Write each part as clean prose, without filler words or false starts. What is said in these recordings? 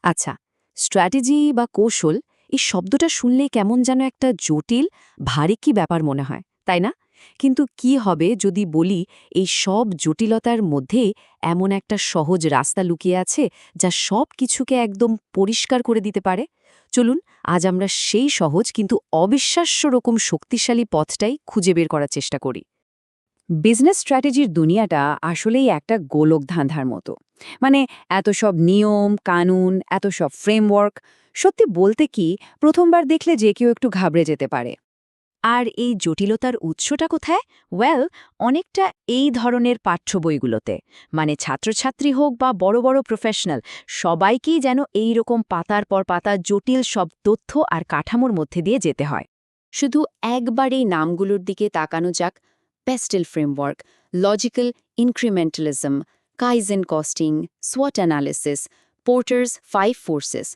আচ্ছা, স্ট্র্যাটেজি বা কৌশল এই শব্দটা শুনলেই কেমন যেন একটা জটিল, ভারী কি ব্যাপার মনে হয়, তাই না? কিন্তু কি হবে যদি বলি এই সব জটিলতার মধ্যে এমন একটা সহজ রাস্তা লুকিয়ে আছে যা সব কিছুকে একদম পরিষ্কার করে দিতে পারে? চলুন আজ আমরা সেই সহজ কিন্তু অবিশ্বাস্য রকম শক্তিশালী পথটাই খুঁজে বের করার চেষ্টা করি। বিজনেস স্ট্র্যাটেজির দুনিয়াটা আসলেই একটা গোলক ধাঁধার মতো। মানে এত সব নিয়ম কানুন, এত সব ফ্রেমওয়ার্ক, সত্যি বলতে কি প্রথমবার দেখলে যে কেউ একটু ঘাবড়ে যেতে পারে। আর এই জটিলতার উৎসটা কোথায়? ওয়েল, অনেকটা এই ধরনের পাঠ্য বইগুলোতে। মানে ছাত্রছাত্রী হোক বা বড় বড় প্রফেশনাল, সবাইকেই যেন এই রকম পাতার পর পাতা জটিল সব তথ্য আর কাঠামোর মধ্যে দিয়ে যেতে হয়। শুধু একবার এই নামগুলোর দিকে তাকানো যাক: PESTEL framework, logical incrementalism, kaizen costing, সোয়াট অ্যানালিসিস, পোর্টার্স 5 ফোর্সেস।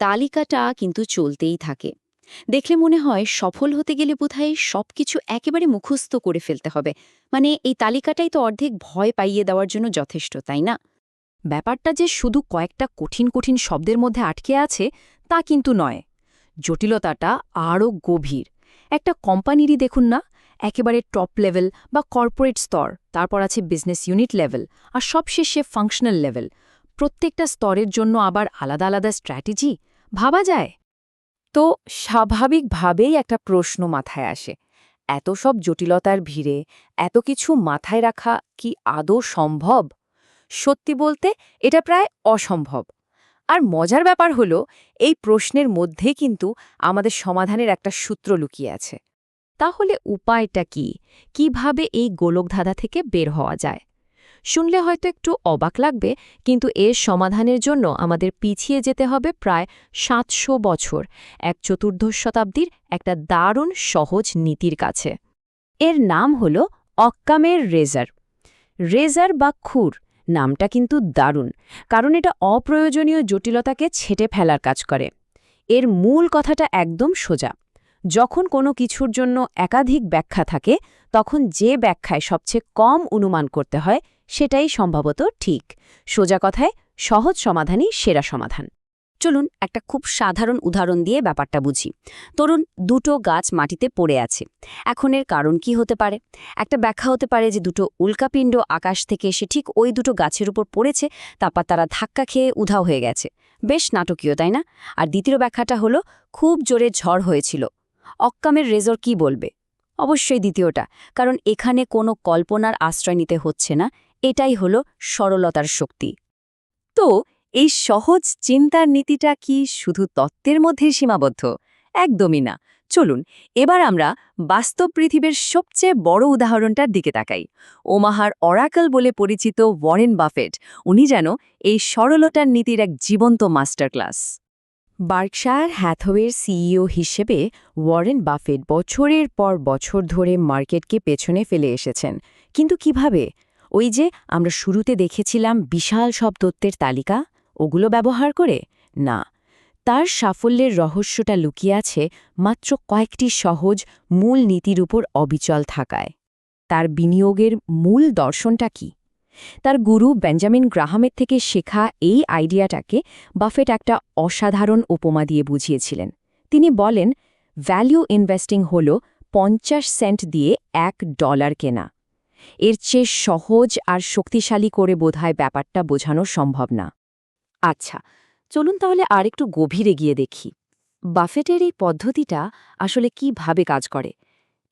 তালিকাটা কিন্তু চলতেই থাকে। দেখলে মনে হয় সফল হতে গেলে বোধহয় সবকিছু একেবারে মুখস্থ করে ফেলতে হবে। মানে এই তালিকাটাই তো অর্ধেক ভয় পাইয়ে দেওয়ার জন্য যথেষ্ট, তাই না? ব্যাপারটা যে শুধু কয়েকটা কঠিন কঠিন শব্দের মধ্যে আটকে আছে তা কিন্তু নয়। জটিলতাটা আরও গভীর। একটা কোম্পানিরই দেখুন না, একেবারে টপ লেভেল বা কর্পোরেট স্তর, তারপর আছে বিজনেস ইউনিট লেভেল, আর সবশেষে ফাংশনাল লেভেল। প্রত্যেকটা স্তরের জন্য আবার আলাদা আলাদা স্ট্র্যাটেজি ভাবা যায়। তো স্বাভাবিকভাবেই একটা প্রশ্ন মাথায় আসে, এত সব জটিলতার ভিড়ে এত কিছু মাথায় রাখা কি আদৌ সম্ভব? সত্যি বলতে এটা প্রায় অসম্ভব। আর মজার ব্যাপার হলো, এই প্রশ্নের মধ্যে কিন্তু আমাদের সমাধানের একটা সূত্র লুকিয়ে আছে। তাহলে উপায়টা কি? কিভাবে এই গোলকধাঁধা থেকে বের হওয়া যায়? শুনলে হয়তো একটু অবাক লাগবে, কিন্তু এর সমাধানের জন্য আমাদের পিছিয়ে যেতে হবে প্রায় ৭০০ বছর, এক চতুর্দশ শতাব্দীর একটা দারুণ সহজ নীতির কাছে। এর নাম হল অক্কামের রেজার। রেজার বা খুর নামটা কিন্তু দারুণ, কারণ এটা অপ্রয়োজনীয় জটিলতাকে ছেঁটে ফেলার কাজ করে। এর মূল কথাটা একদম সোজা। যখন কোনো কিছুর জন্য একাধিক ব্যাখ্যা থাকে, তখন যে ব্যাখ্যায় সবচেয়ে কম অনুমান করতে হয় সেটাই সম্ভবত ঠিক। সোজা কথায় সহজ সমাধানই সেরা সমাধান। চলুন একটা খুব সাধারণ উদাহরণ দিয়ে ব্যাপারটা বুঝি। ধরুন দুটো গাছ মাটিতে পড়ে আছে। এখন এর কারণ কি হতে পারে? একটা ব্যাখ্যা হতে পারে যে দুটো উল্কাপিণ্ড আকাশ থেকে এসে ঠিক ওই দুটো গাছের উপর পড়েছে, তারপর তারা ধাক্কা খেয়ে উধাও হয়ে গেছে। বেশ নাটকীয়, তাই না? আর দ্বিতীয় ব্যাখ্যাটা হলো খুব জোরে ঝড় হয়েছিল। অক্কামের রেজর কি বলবে? অবশ্যই দ্বিতীয়টা, কারণ এখানে কোনো কল্পনার আশ্রয় নিতে হচ্ছে না। এটাই হলো সরলতার শক্তি। তো এই সহজ চিন্তার নীতিটা কি শুধু তত্ত্বের মধ্যেই সীমাবদ্ধ? একদমই না। চলুন এবার আমরা বাস্তব পৃথিবীর সবচেয়ে বড় উদাহরণটার দিকে তাকাই। ওমাহার অরাকল বলে পরিচিত ওয়ারেন বাফেট, উনি যেন এই সরলতার নীতির এক জীবন্ত মাস্টার ক্লাস। বার্কশায়ার হ্যাথওয়ের সিইও হিসেবে ওয়ারেন বাফেট বছরের পর বছর ধরে মার্কেটকে পেছনে ফেলে এসেছেন। কিন্তু কিভাবে? ওই যে আমরা শুরুতে দেখেছিলাম বিশাল সব তথ্যের তালিকা, ওগুলো ব্যবহার করে? না, তার সাফল্যের রহস্যটা লুকিয়ে আছে মাত্র কয়েকটি সহজ মূল নীতির উপর অবিচল থাকায়। তার বিনিয়োগের মূল দর্শনটা কি? তার গুরু বেঞ্জামিন গ্রাহামের থেকে শেখা এই আইডিয়াটাকে বাফেট একটা অসাধারণ উপমা দিয়ে বুঝিয়েছিলেন। তিনি বলেন, ভ্যালু ইনভেস্টিং হল ৫০ সেন্ট দিয়ে $১ কেনা। এর চেয়ে সহজ আর শক্তিশালী করে বোধহয় ব্যাপারটা বোঝানো সম্ভব না। আচ্ছা, চলুন তাহলে আরেকটু গভীরে গিয়ে দেখি বাফেটের এই পদ্ধতিটা আসলে কিভাবে কাজ করে।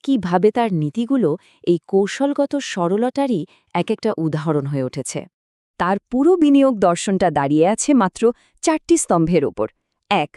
কিভাবে তার নীতিগুলো এই কৌশলগত সরলতারই এক একটা উদাহরণ হয়ে উঠেছে। তার পুরো বিনিয়োগ দর্শনটা দাঁড়িয়ে আছে মাত্র ৪টি স্তম্ভের ওপর। ১.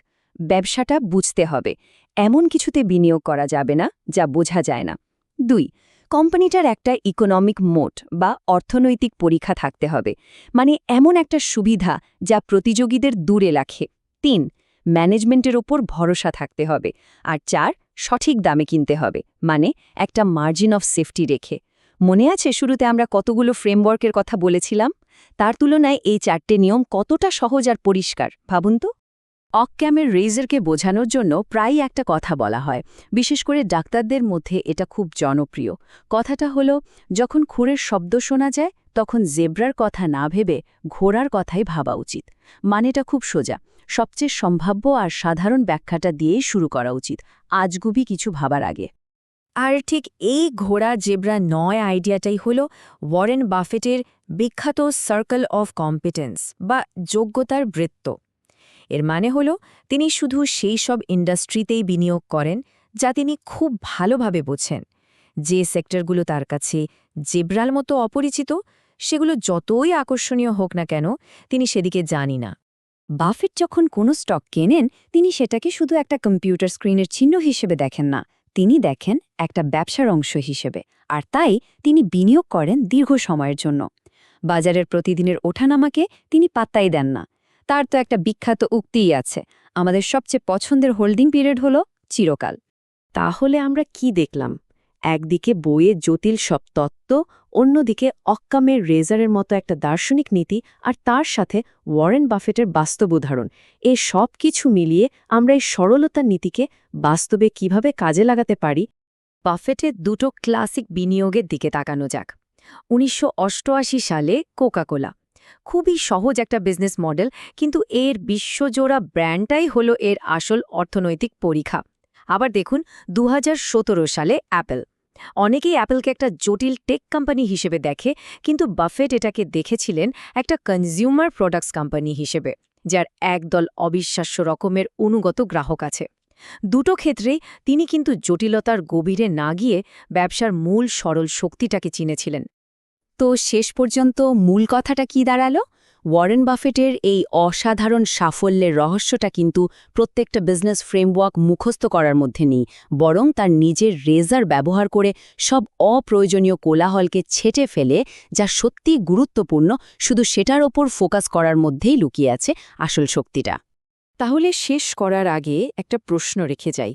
ব্যবসাটা বুঝতে হবে, এমন কিছুতে বিনিয়োগ করা যাবে না যা বোঝা যায় না। ২. কোম্পানিটার একটা ইকোনমিক মোট বা অর্থনৈতিক পরীক্ষা থাকতে হবে, মানে এমন একটা সুবিধা যা প্রতিযোগীদের দূরে রাখে। ৩. ম্যানেজমেন্টের ওপর ভরসা থাকতে হবে। আর ৪. সঠিক দামে কিনতে হবে, মানে একটা মার্জিন অফ সেফটি রেখে। মনে আছে শুরুতে আমরা কতগুলো ফ্রেমওয়ার্কের কথা বলেছিলাম? তার তুলনায় এই ৪টে নিয়ম কতটা সহজ আর পরিষ্কার ভাবুন তো। অক্যামের রেজারকে বোঝানোর জন্য প্রায়ই একটা কথা বলা হয়, বিশেষ করে ডাক্তারদের মধ্যে এটা খুব জনপ্রিয়। কথাটা হলো, যখন খুরের শব্দ শোনা যায় তখন জেব্রার কথা না ভেবে ঘোড়ার কথাই ভাবা উচিত। মানেটা খুব সোজা। সবচেয়ে সম্ভাব্য আর সাধারণ ব্যাখ্যাটা দিয়েই শুরু করা উচিত, আজগুবি কিছু ভাবার আগে। আর ঠিক এই ঘোড়া জেব্রা নয় আইডিয়াটাই হল ওয়ারেন বাফেটের বিখ্যাত সার্কেল অফ কম্পিটেন্স বা যোগ্যতার বৃত্ত। এর মানে হল তিনি শুধু সেই সব ইন্ডাস্ট্রিতেই বিনিয়োগ করেন যা তিনি খুব ভালোভাবে বোঝেন। যে সেক্টরগুলো তার কাছে জেব্রাল মতো অপরিচিত, সেগুলো যতই আকর্ষণীয় হোক না কেন, তিনি সেদিকে জানি না। বাফেট যখন কোনো স্টক কেনেন, তিনি সেটাকে শুধু একটা কম্পিউটার স্ক্রিনের চিহ্ন হিসেবে দেখেন না, তিনি দেখেন একটা ব্যবসার অংশ হিসেবে। আর তাই তিনি বিনিয়োগ করেন দীর্ঘ সময়ের জন্য। বাজারের প্রতিদিনের ওঠানামাকে তিনি পাত্তাই দেন না। তার তো একটা বিখ্যাত উক্তিই আছে, আমাদের সবচেয়ে পছন্দের হোল্ডিং পিরিয়ড হলো চিরকাল। তাহলে আমরা কি দেখলাম? একদিকে বইয়ে জটিল সব তত্ত্ব, অন্যদিকে অক্কামের রেজারের মতো একটা দার্শনিক নীতি, আর তার সাথে ওয়ারেন বাফেটের বাস্তব উদাহরণ। এ সব কিছু মিলিয়ে আমরা এই সরলতার নীতিকে বাস্তবে কিভাবে কাজে লাগাতে পারি? বাফেটের দুটো ক্লাসিক বিনিয়োগের দিকে তাকানো যাক। ১৯৮৮ সালে কোকাকোলা, খুবই সহজ একটা বিজনেস মডেল, কিন্তু এর বিশ্বজোড়া ব্র্যান্ডটাই হলো এর আসল অর্থনৈতিক পরীক্ষা। আবার দেখুন ২০১৭ সালে অ্যাপল। অনেকেই অ্যাপলকে একটা জটিল টেক কোম্পানি হিসেবে দেখে, কিন্তু বাফেট এটাকে দেখেছিলেন একটা কনজিউমার প্রোডাক্টস কোম্পানি হিসেবে, যার একদল অবিশ্বাস্য রকমের অনুগত গ্রাহক আছে। দুটো ক্ষেত্রেই তিনি কিন্তু জটিলতার গভীরে না গিয়ে ব্যবসার মূল সরল শক্তিটাকে চিনেছিলেন। তো শেষ পর্যন্ত মূল কথাটা কি দাঁড়ালো? ওয়ারেন বাফেটের এই অসাধারণ সাফল্যের রহস্যটা কিন্তু প্রত্যেকটা বিজনেস ফ্রেমওয়ার্ক মুখস্থ করার মধ্যে নেই, বরং তার নিজের রেজার ব্যবহার করে সব অপ্রয়োজনীয় কোলাহলকে ছেঁটে ফেলে যা সত্যিই গুরুত্বপূর্ণ, শুধু সেটার ওপর ফোকাস করার মধ্যেই লুকিয়ে আছে আসল শক্তিটা। তাহলে শেষ করার আগে একটা প্রশ্ন রেখে যাই।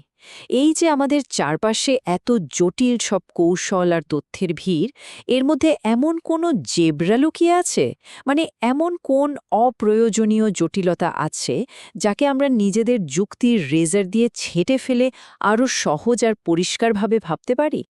এই যে আমাদের চারপাশে এত জটিল সব কৌশল আর তথ্যের ভিড়, এর মধ্যে এমন কোনো জেব্রা লুকিয়ে আছে? মানে এমন কোন অপ্রয়োজনীয় জটিলতা আছে যাকে আমরা নিজেদের যুক্তির রেজার দিয়ে ছেঁটে ফেলে আরও সহজ আর পরিষ্কারভাবে ভাবতে পারি?